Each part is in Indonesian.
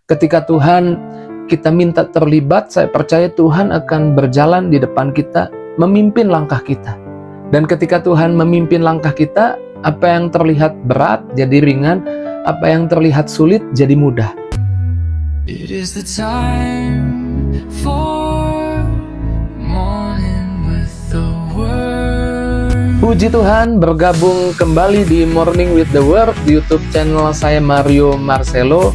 Ketika Tuhan kita minta terlibat, saya percaya Tuhan akan berjalan di depan kita, memimpin langkah kita. Dan ketika Tuhan memimpin langkah kita, apa yang terlihat berat jadi ringan, apa yang terlihat sulit jadi mudah. It is the time for morning with the word. Puji Tuhan, bergabung kembali di Morning with the Word di YouTube channel saya, Mario Marcelo.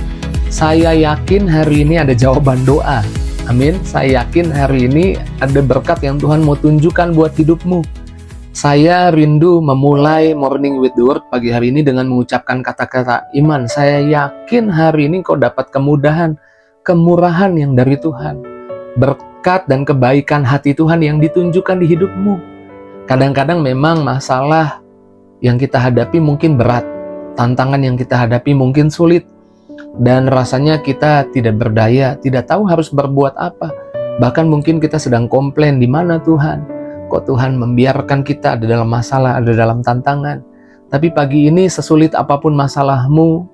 Saya yakin hari ini ada jawaban doa. Amin. Saya yakin hari ini ada berkat yang Tuhan mau tunjukkan buat hidupmu. Saya rindu memulai Morning with the Word pagi hari ini dengan mengucapkan kata-kata iman. Saya yakin hari ini kau dapat kemudahan, kemurahan yang dari Tuhan. Berkat dan kebaikan hati Tuhan yang ditunjukkan di hidupmu. Kadang-kadang memang masalah yang kita hadapi mungkin berat. Tantangan yang kita hadapi mungkin sulit. Dan rasanya kita tidak berdaya, tidak tahu harus berbuat apa. Bahkan mungkin kita sedang komplain, di mana Tuhan? Kok Tuhan membiarkan kita ada dalam masalah, ada dalam tantangan? Tapi pagi ini sesulit apapun masalahmu,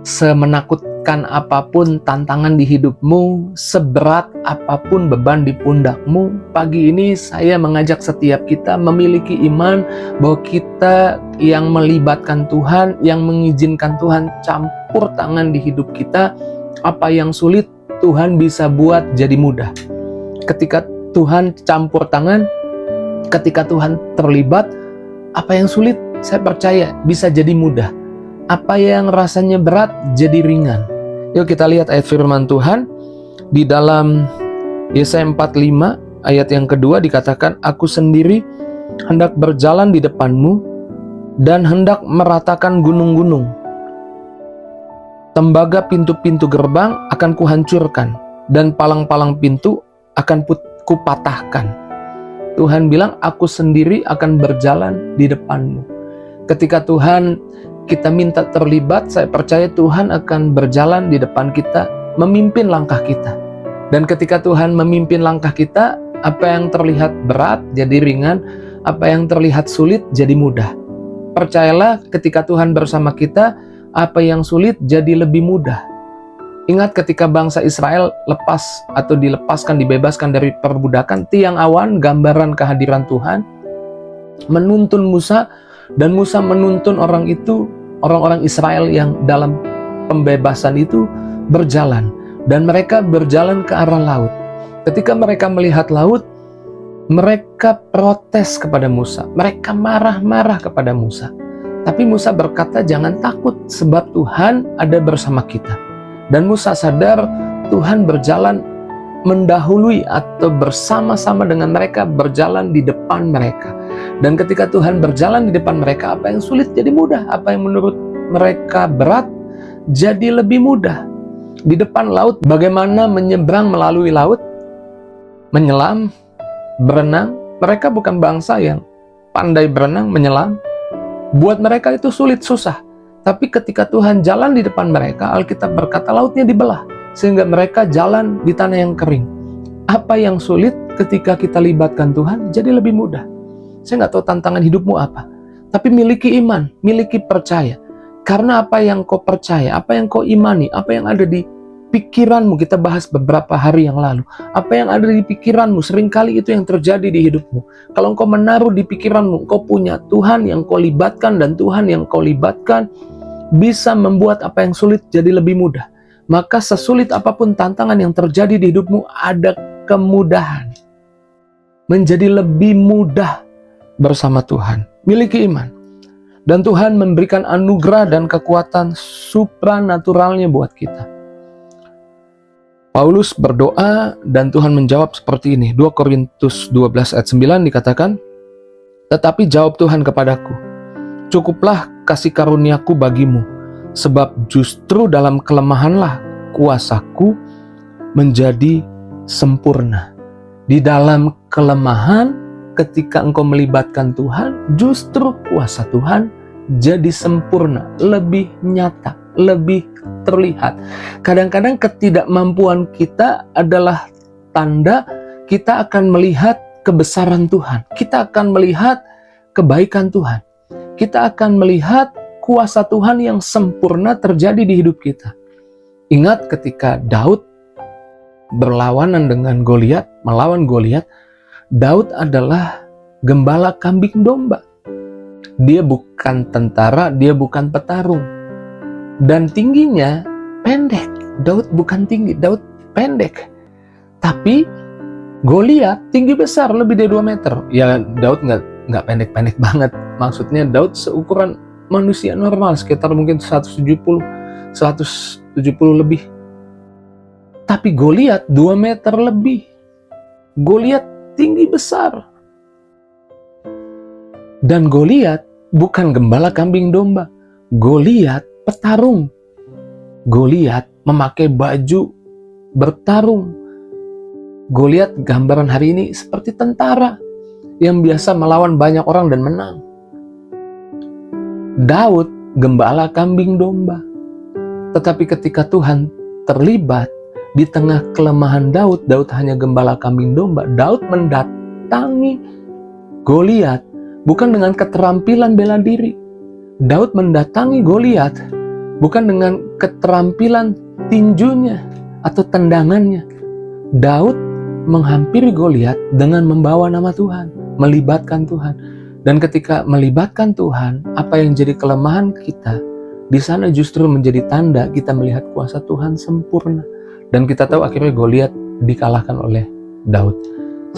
semenakutkan apapun tantangan di hidupmu, seberat apapun beban di pundakmu, pagi ini saya mengajak setiap kita memiliki iman bahwa kita yang melibatkan Tuhan, yang mengizinkan Tuhan campur tangan di hidup kita. Apa yang sulit Tuhan bisa buat jadi mudah. Ketika Tuhan campur tangan, ketika Tuhan terlibat, apa yang sulit saya percaya bisa jadi mudah. Apa yang rasanya berat jadi ringan. Yuk kita lihat ayat firman Tuhan di dalam Yesaya 45 ayat yang kedua dikatakan, Aku sendiri hendak berjalan di depanmu dan hendak meratakan gunung-gunung. Tembaga pintu-pintu gerbang akan kuhancurkan dan palang-palang pintu akan kupatahkan. Tuhan bilang, aku sendiri akan berjalan di depanmu. Ketika Tuhan kita minta terlibat, saya percaya Tuhan akan berjalan di depan kita, memimpin langkah kita. Dan ketika Tuhan memimpin langkah kita, apa yang terlihat berat jadi ringan, apa yang terlihat sulit jadi mudah. Percayalah, ketika Tuhan bersama kita, apa yang sulit jadi lebih mudah. Ingat ketika bangsa Israel lepas atau dilepaskan, dibebaskan dari perbudakan, tiang awan gambaran kehadiran Tuhan menuntun Musa, dan Musa menuntun orang itu, orang-orang Israel yang dalam pembebasan itu berjalan, dan mereka berjalan ke arah laut. Ketika mereka melihat laut, mereka protes kepada Musa, mereka marah-marah kepada Musa. Tapi Musa berkata, jangan takut sebab Tuhan ada bersama kita. Dan Musa sadar Tuhan berjalan mendahului atau bersama-sama dengan mereka, berjalan di depan mereka. Dan ketika Tuhan berjalan di depan mereka, apa yang sulit jadi mudah, apa yang menurut mereka berat jadi lebih mudah. Di depan laut, bagaimana menyeberang melalui laut, menyelam, berenang. Mereka bukan bangsa yang pandai berenang, menyelam. Buat mereka itu sulit, susah. Tapi ketika Tuhan jalan di depan mereka, Alkitab berkata lautnya dibelah, sehingga mereka jalan di tanah yang kering. Apa yang sulit ketika kita libatkan Tuhan jadi lebih mudah. Saya nggak tahu tantangan hidupmu apa, tapi miliki iman, miliki percaya. Karena apa yang kau percaya, apa yang kau imani, apa yang ada di pikiranmu, kita bahas beberapa hari yang lalu. Apa yang ada di pikiranmu, seringkali itu yang terjadi di hidupmu. Kalau engkau menaruh di pikiranmu, engkau punya Tuhan yang kau libatkan, dan Tuhan yang kau libatkan bisa membuat apa yang sulit jadi lebih mudah. Maka sesulit apapun tantangan yang terjadi di hidupmu, ada kemudahan. Menjadi lebih mudah bersama Tuhan. Miliki iman. Dan Tuhan memberikan anugerah dan kekuatan supranaturalnya buat kita. Paulus berdoa dan Tuhan menjawab seperti ini. 2 Korintus 12 ayat 9 dikatakan, Tetapi jawab Tuhan kepadaku, Cukuplah kasih karuniaku bagimu, sebab justru dalam kelemahanlah kuasaku menjadi sempurna. Di dalam kelemahan, ketika engkau melibatkan Tuhan, justru kuasa Tuhan jadi sempurna, lebih nyata, lebih terlihat. Kadang-kadang ketidakmampuan kita adalah tanda kita akan melihat kebesaran Tuhan. Kita akan melihat kebaikan Tuhan. Kita akan melihat kuasa Tuhan yang sempurna terjadi di hidup kita. Ingat ketika Daud berlawanan dengan Goliat, melawan Goliat, Daud adalah gembala kambing domba. Dia bukan tentara, dia bukan petarung. Dan tingginya pendek. Daud bukan tinggi, Daud pendek. Tapi Goliat tinggi besar, lebih dari 2 meter. Ya Daud nggak pendek-pendek banget. Maksudnya Daud seukuran manusia normal, sekitar mungkin 170 lebih. Tapi Goliat 2 meter lebih. Goliat tinggi besar. Dan Goliat bukan gembala kambing domba. Goliat petarung. Goliat memakai baju bertarung. Goliat gambaran hari ini seperti tentara yang biasa melawan banyak orang dan menang. Daud gembala kambing domba. Tetapi ketika Tuhan terlibat di tengah kelemahan Daud hanya gembala kambing domba. Daud mendatangi Goliat bukan dengan keterampilan bela diri. Daud mendatangi Goliat bukan dengan keterampilan tinjunya atau tendangannya. Daud menghampiri Goliat dengan membawa nama Tuhan, melibatkan Tuhan. Dan ketika melibatkan Tuhan, apa yang jadi kelemahan kita, di sana justru menjadi tanda kita melihat kuasa Tuhan sempurna. Dan kita tahu akhirnya Goliat dikalahkan oleh Daud.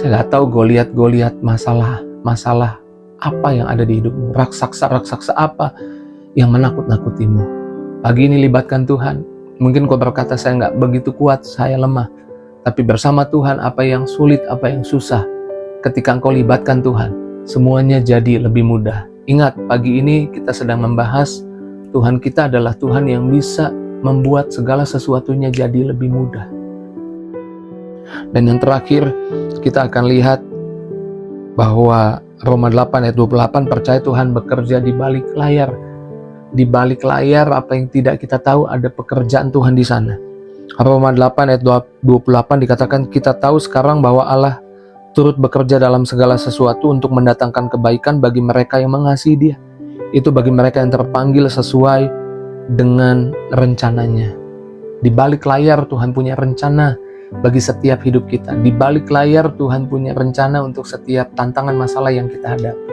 Saya nggak tahu Goliat masalah apa yang ada di hidupmu, raksasa apa yang menakut-nakutimu. Pagi ini libatkan Tuhan. Mungkin kau berkata, saya nggak begitu kuat, saya lemah. Tapi bersama Tuhan, apa yang sulit, apa yang susah, ketika engkau libatkan Tuhan, semuanya jadi lebih mudah. Ingat, pagi ini kita sedang membahas Tuhan kita adalah Tuhan yang bisa membuat segala sesuatunya jadi lebih mudah. Dan yang terakhir, kita akan lihat bahwa Roma 8 ayat 28, percaya Tuhan bekerja di balik layar. Di balik layar, apa yang tidak kita tahu, ada pekerjaan Tuhan di sana. Roma 8 ayat 28 dikatakan, kita tahu sekarang bahwa Allah turut bekerja dalam segala sesuatu untuk mendatangkan kebaikan bagi mereka yang mengasihi Dia. Itu bagi mereka yang terpanggil sesuai dengan rencananya. Di balik layar Tuhan punya rencana bagi setiap hidup kita. Di balik layar Tuhan punya rencana untuk setiap tantangan masalah yang kita hadapi.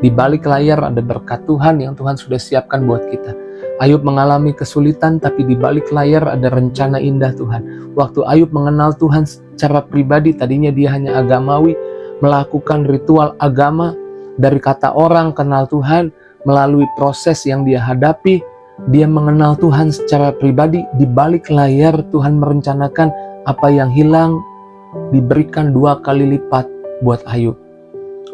Di balik layar ada berkat Tuhan yang Tuhan sudah siapkan buat kita. Ayub mengalami kesulitan, tapi di balik layar ada rencana indah Tuhan. Waktu Ayub mengenal Tuhan secara pribadi, tadinya dia hanya agamawi, melakukan ritual agama, dari kata orang kenal Tuhan, melalui proses yang dia hadapi, dia mengenal Tuhan secara pribadi. Di balik layar Tuhan merencanakan apa yang hilang diberikan 2 kali lipat buat Ayub.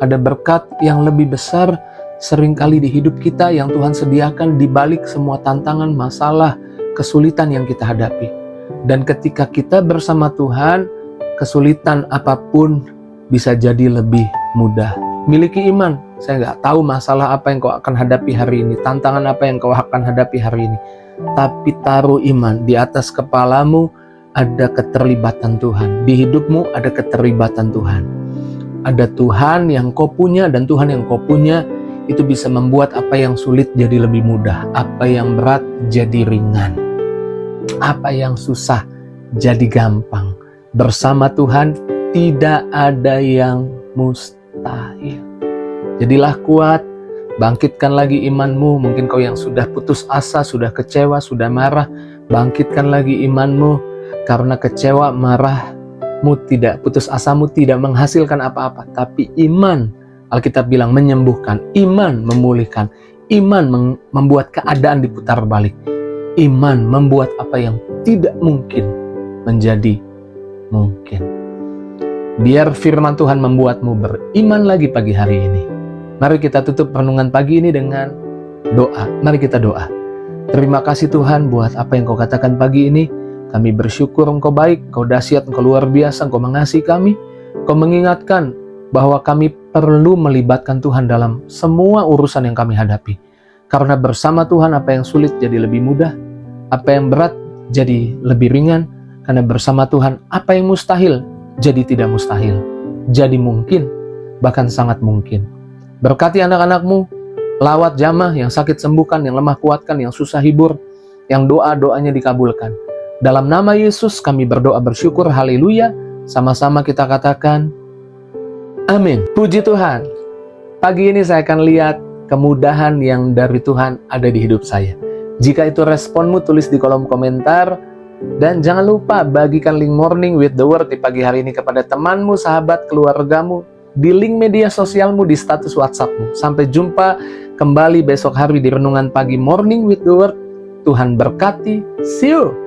Ada berkat yang lebih besar seringkali di hidup kita yang Tuhan sediakan di balik semua tantangan, masalah, kesulitan yang kita hadapi. Dan ketika kita bersama Tuhan, kesulitan apapun bisa jadi lebih mudah. Miliki iman. Saya nggak tahu masalah apa yang kau akan hadapi hari ini, tantangan apa yang kau akan hadapi hari ini. Tapi taruh iman di atas kepalamu, ada keterlibatan Tuhan. Di hidupmu ada keterlibatan Tuhan. Ada Tuhan yang kau punya, dan Tuhan yang kau punya itu bisa membuat apa yang sulit jadi lebih mudah, apa yang berat jadi ringan, apa yang susah jadi gampang. Bersama Tuhan tidak ada yang mustahil. Jadilah kuat, bangkitkan lagi imanmu. Mungkin kau yang sudah putus asa, sudah kecewa, sudah marah, bangkitkan lagi imanmu, karena kecewa, marahmu tidak, putus asamu tidak menghasilkan apa-apa. Tapi iman, Alkitab bilang, menyembuhkan, iman memulihkan, iman membuat keadaan diputar balik, iman membuat apa yang tidak mungkin menjadi mungkin. Biar firman Tuhan membuatmu beriman lagi pagi hari ini. Mari kita tutup renungan pagi ini dengan doa. Mari kita doa. Terima kasih Tuhan buat apa yang Kau katakan pagi ini. Kami bersyukur Engkau baik, Engkau dahsyat, Engkau luar biasa, Engkau mengasihi kami. Engkau mengingatkan bahwa kami perlu melibatkan Tuhan dalam semua urusan yang kami hadapi. Karena bersama Tuhan apa yang sulit jadi lebih mudah, apa yang berat jadi lebih ringan. Karena bersama Tuhan apa yang mustahil jadi tidak mustahil, jadi mungkin, bahkan sangat mungkin. Berkati anak-anakmu, lawat jamah, yang sakit sembuhkan, yang lemah kuatkan, yang susah hibur, yang doa-doanya dikabulkan. Dalam nama Yesus kami berdoa bersyukur, haleluya. Sama-sama kita katakan, amin. Puji Tuhan. Pagi ini saya akan lihat kemudahan yang dari Tuhan ada di hidup saya. Jika itu responmu, tulis di kolom komentar. Dan jangan lupa bagikan link Morning with the Word di pagi hari ini kepada temanmu, sahabat, keluargamu, di link media sosialmu, di status WhatsAppmu. Sampai jumpa kembali besok hari di renungan pagi Morning with the Word. Tuhan berkati. See you.